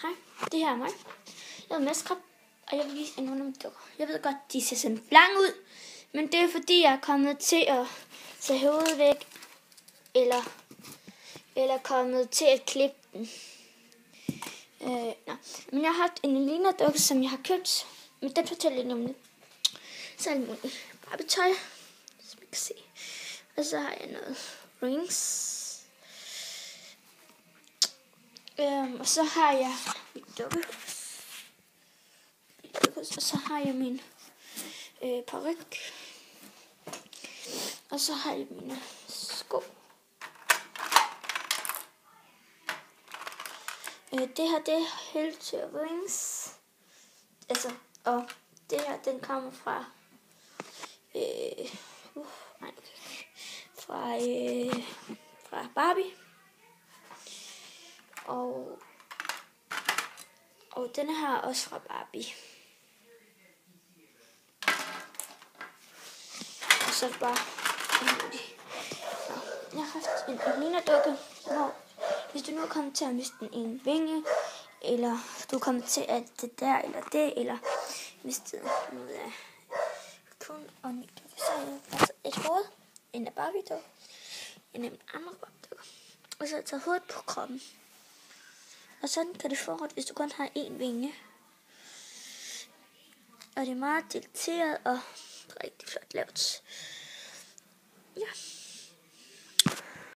Hej, det her er mig. Jeg hedder Maskrab, og jeg vil vise en nogle dukker. Jeg ved godt, de ser sådan blange ud, men det er fordi, jeg er kommet til at tage hovedet væk, eller kommet til at klippe den. Men jeg har haft en lille dukke, som jeg har købt, men den fortæller lidt om det. Så er det muligt Barbie-tøj, som I kan se. Og så har jeg noget rings. Og så har jeg mit dukkehus. Og så har jeg min paryk. Og så har jeg mine sko. Det her, det er Helter Rings. Altså, og det her, den kommer fra fra Barbie. Og den her er også fra Barbie. Og så bare jeg har haft en lille dukke, hvor hvis du nu er kommet til at miste en vinge, eller du er kommet til at det der eller det, eller mistet noget af kun og nyt dukke, så har jeg altså et hoved, en af Barbie-dukke, en af andre Barbie-dukker, og så har jeg taget hovedet på kroppen. Og sådan kan det foregå, hvis du kun har én vinge. Og det er meget detaljerede og rigtig flot lavet. Ja.